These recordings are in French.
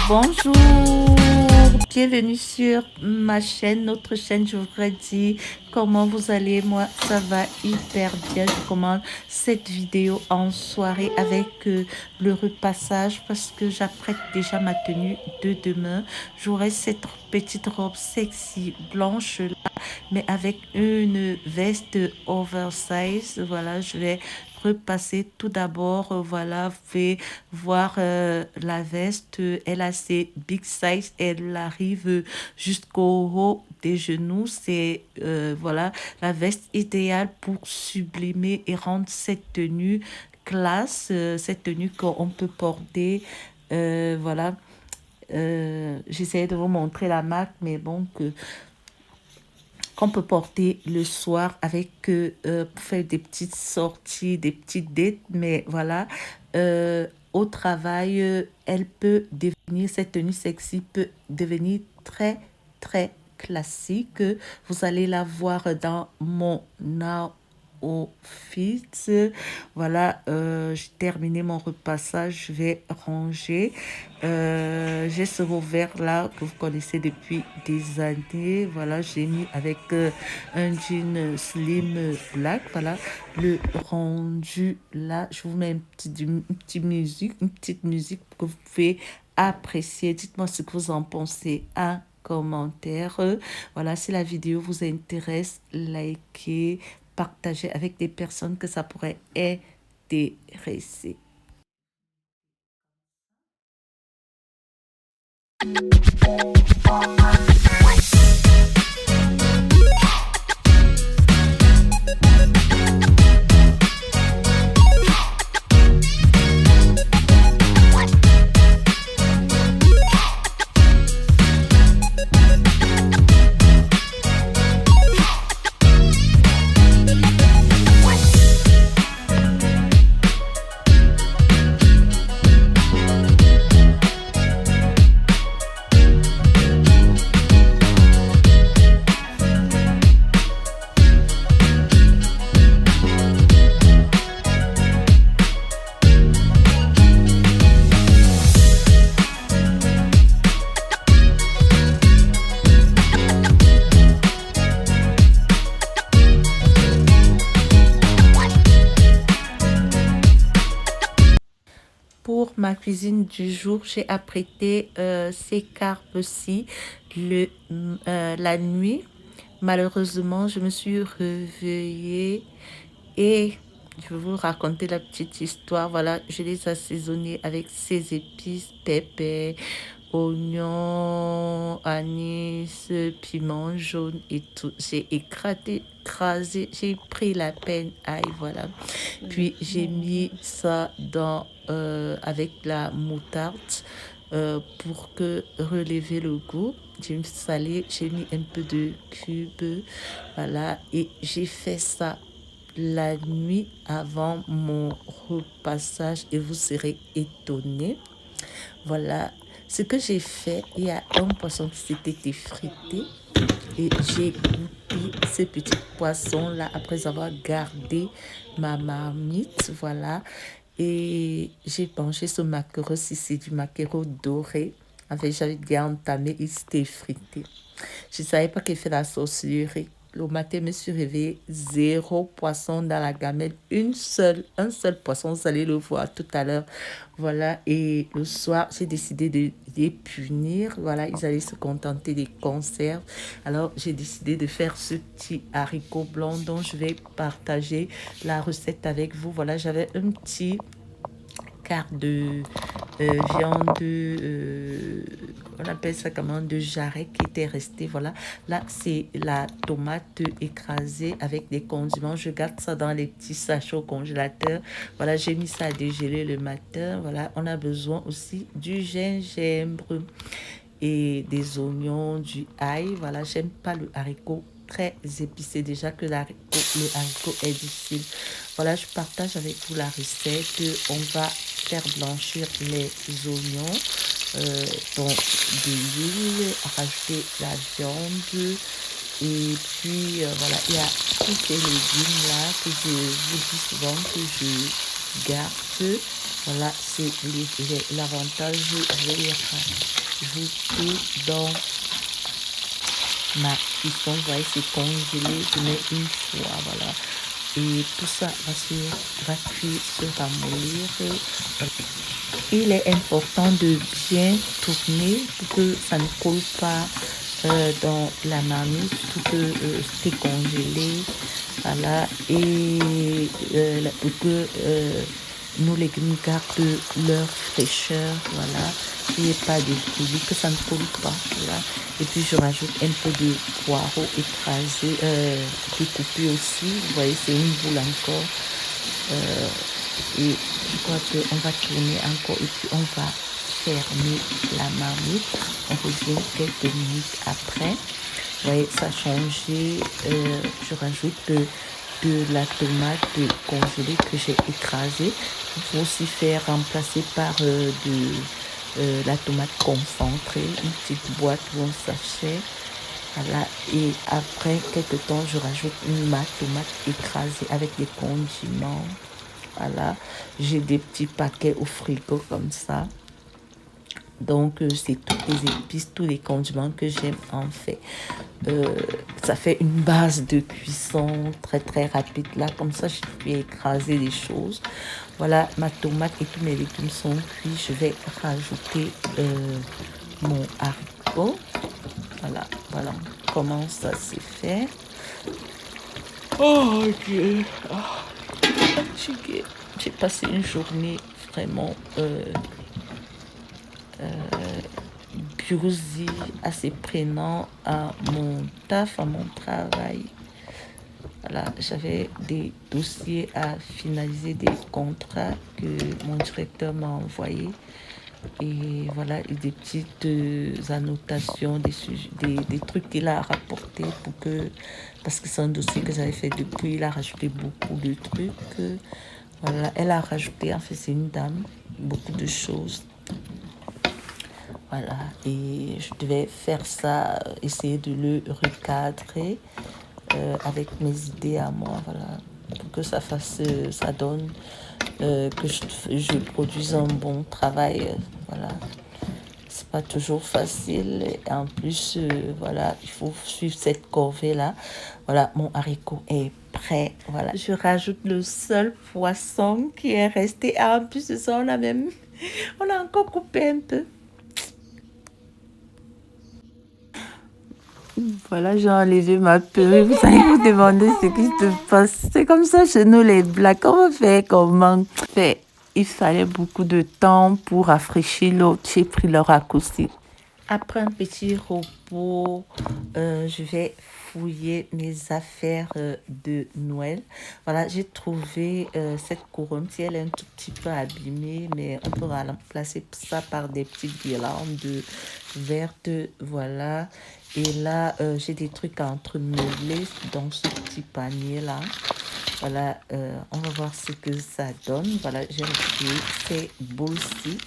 Bonjour, bienvenue sur ma chaîne, notre chaîne. Je voudrais dire comment vous allez. Moi, ça va hyper bien. Je commande cette vidéo en soirée avec le repassage parce que j'apprête déjà ma tenue de demain. J'aurai cette petite robe sexy blanche là, mais avec une veste oversize. Voilà, je vais repasser tout d'abord. Voilà, vous pouvez voir la veste. Elle a ses big size. Elle arrive jusqu'au haut des genoux. C'est voilà la veste idéale pour sublimer et rendre cette tenue classe, cette tenue qu'on peut porter. Voilà. J'essayais de vous montrer la marque, mais bon, qu'on peut porter le soir avec pour faire des petites sorties, des petites dates, mais voilà, au travail, elle peut devenir, cette tenue sexy peut devenir très, très classique. Vous allez la voir dans mon outfit. Voilà, j'ai terminé mon repassage, je vais ranger. J'ai ce revers là que vous connaissez depuis des années. Voilà, j'ai mis avec un jean slim black. Voilà, le rendu là. Je vous mets une petite musique que vous pouvez apprécier. Dites-moi ce que vous en pensez. Un commentaire. Voilà, si la vidéo vous intéresse, likez, partagez avec des personnes que ça pourrait intéresser. Pour ma cuisine du jour, j'ai apprêté ces carpes-ci la nuit. Malheureusement, je me suis réveillée et je vais vous raconter la petite histoire. Voilà, je les ai assaisonnés avec ces épices, pépé, oignons, anis, piment jaune et tout. J'ai écrasé, j'ai pris la peine, aïe, voilà. Puis j'ai mis ça dans avec la moutarde pour que relever le goût. J'ai salé, j'ai mis un peu de cube, voilà, et j'ai fait ça la nuit avant mon repassage et vous serez étonnés. Voilà ce que j'ai fait. Il y a un poisson qui s'était effrité et j'ai goûté ce petit poisson là après avoir gardé ma marmite. Voilà, et j'ai mangé ce maquereau. Si c'est du maquereau doré, en fait j'avais déjà entamé, il s'était effrité. Je ne savais pas qu'il fait la sorcellerie. Le matin, je me suis réveillée, zéro poisson dans la gamelle, un seul poisson, vous allez le voir tout à l'heure. Voilà, et le soir, j'ai décidé de les punir. Voilà, ils allaient se contenter des conserves. Alors, j'ai décidé de faire ce petit haricot blanc dont je vais partager la recette avec vous. Voilà, j'avais un petit quart de viande, on appelle ça comment, de jarret qui était resté. Voilà, là c'est la tomate écrasée avec des condiments. Je garde ça dans les petits sachets au congélateur. Voilà, j'ai mis ça à dégeler le matin. Voilà, on a besoin aussi du gingembre et des oignons, du ail. Voilà, j'aime pas le haricot très épicé, déjà que le haricot est difficile. Voilà, je partage avec vous la recette. On va faire blanchir les oignons. dans de l'huile, rajouter la viande. Et puis, voilà, il y a tous ces légumes-là que je vous dis souvent que je garde. Voilà, c'est l'avantage. Je vais les rajouter dans ma cuisson. Vous voyez, c'est congelé. Je mets une fois, voilà. Et tout ça va cuire, se ramollir. Il est important de bien tourner pour que ça ne colle pas dans la marmite, surtout que c'est congelé. Voilà. Et pour que nos légumes gardent leur fraîcheur. Voilà. Il n'y ait pas de bruit, que ça ne colle pas. Voilà. Et puis je rajoute un peu de poireaux écrasés, découpés aussi. Vous voyez, c'est une boule encore. Et je crois qu'on va tourner encore et puis on va fermer la marmite. On revient quelques minutes après. Vous voyez, ça a changé. Je rajoute de la tomate congelée que j'ai écrasée. Il faut aussi faire remplacer par la tomate concentrée, une petite boîte ou un sachet. Voilà. Et après quelques temps, je rajoute ma tomate écrasée avec des condiments. Voilà, j'ai des petits paquets au frigo comme ça. Donc, c'est toutes les épices, tous les condiments que j'aime en fait. Ça fait une base de cuisson très très rapide là. Comme ça, je peux écraser les choses. Voilà, ma tomate et tous mes légumes sont cuits. Je vais rajouter mon haricot. Voilà, voilà comment ça s'est fait. Oh Dieu. J'ai passé une journée vraiment busy, assez prenant à mon taf, à mon travail. Voilà, j'avais des dossiers à finaliser, des contrats que mon directeur m'a envoyés. Et voilà, et des petites annotations, des trucs qu'il a rapportés pour que, parce que c'est un dossier que j'avais fait depuis, il a rajouté beaucoup de trucs. Voilà, elle a rajouté, en fait, c'est une dame, beaucoup de choses. Voilà, et je devais faire ça, essayer de le recadrer avec mes idées à moi, voilà, pour que ça fasse, ça donne, que je produise un bon travail, voilà. C'est pas toujours facile, et en plus, voilà, il faut suivre cette corvée-là. Voilà, mon haricot est prêt, voilà. Je rajoute le seul poisson qui est resté. Ah, en plus de ça, on a encore coupé un peu. Voilà, j'ai enlevé ma perruque. Vous allez vous demander ce qui se passe. C'est comme ça chez nous, les Blacks. Comment faire? Comment faire? Il fallait beaucoup de temps pour rafraîchir l'eau. J'ai pris le raccourci. Après un petit repos, je vais fouiller mes affaires de Noël. Voilà, j'ai trouvé cette couronne. Si elle est un tout petit peu abîmée, mais on peut remplacer ça par des petites guirlandes vertes. Voilà. Et là, j'ai des trucs à entremêler dans ce petit panier-là. Voilà, on va voir ce que ça donne. Voilà, j'ai retiré ces boules-ci.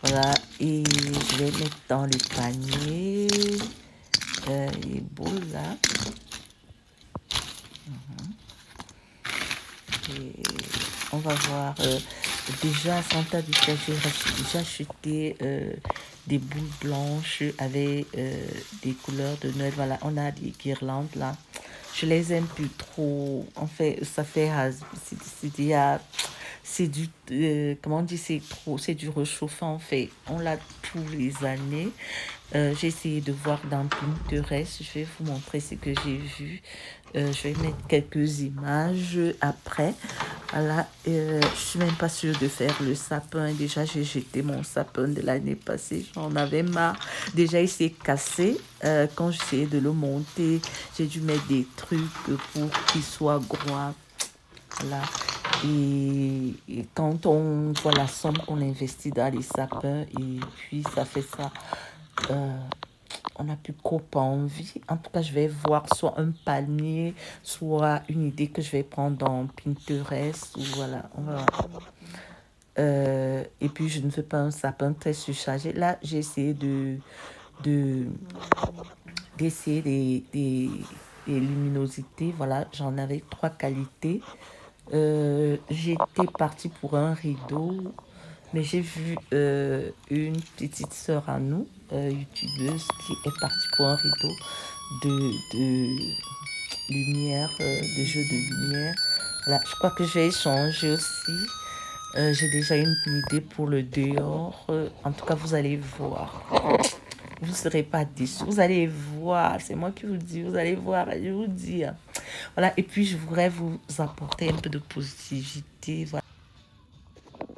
Voilà, et je vais mettre dans le panier les boules là. Et on va voir. Déjà, Santa Lucia, j'ai acheté des boules blanches avec des couleurs de Noël. Voilà, on a des guirlandes là. Je les aime plus trop. En fait, ça fait c'est du comment on dit, c'est du réchauffant en fait. On l'a tous les années. J'ai essayé de voir dans Pinterest. Je vais vous montrer ce que j'ai vu. Je vais mettre quelques images après. Voilà, je suis même pas sûre de faire le sapin. Déjà, j'ai jeté mon sapin de l'année passée. J'en avais marre. Déjà, il s'est cassé. Quand j'essayais de le monter, j'ai dû mettre des trucs pour qu'il soit droit. Voilà. Et quand on voit la somme qu'on investit dans les sapins et puis ça fait ça, on n'a plus trop envie. En tout cas, je vais voir soit un palmier, soit une idée que je vais prendre dans Pinterest. Ou voilà, on va voir. Et puis, je ne veux pas un sapin très surchargé. Là, j'ai essayé d'essayer des luminosités. Voilà, j'en avais 3 qualités. J'étais partie pour un rideau, mais j'ai vu une petite sœur à nous, youtubeuse, qui est partie pour un rideau de lumière, de jeu de lumière. Voilà, je crois que je vais échanger aussi. J'ai déjà une idée pour le dehors. En tout cas, vous allez voir. Vous ne serez pas déçus. Vous allez voir. C'est moi qui vous dis. Vous allez voir. Je vous dis. Voilà. Et puis, je voudrais vous apporter un peu de positivité. Voilà.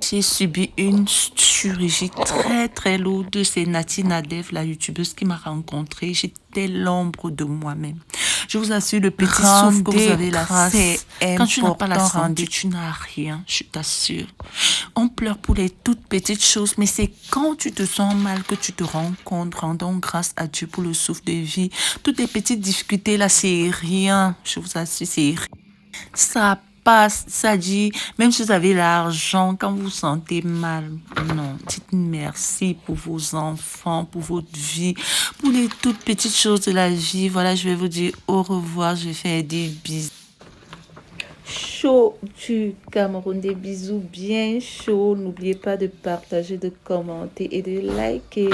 J'ai subi une chirurgie très très lourde. C'est Nati Nadev, la youtubeuse, qui m'a rencontrée. J'étais l'ombre de moi-même. Je vous assure, le petit souffle que vous avez là, c'est quand tu n'as pas la santé, tu n'as rien, je t'assure. On pleure pour les toutes petites choses, mais c'est quand tu te sens mal que tu te rends compte. Rendons grâce à Dieu pour le souffle de vie. Toutes les petites difficultés là, c'est rien. Je vous assure, c'est rien. Ça passe, ça dit, même si vous avez l'argent, quand vous vous sentez mal, non, dites merci pour vos enfants, pour votre vie, pour les toutes petites choses de la vie. Voilà, je vais vous dire au revoir, je vais faire des bisous. Chaud du Cameroun, des bisous bien chauds. N'oubliez pas de partager, de commenter et de liker.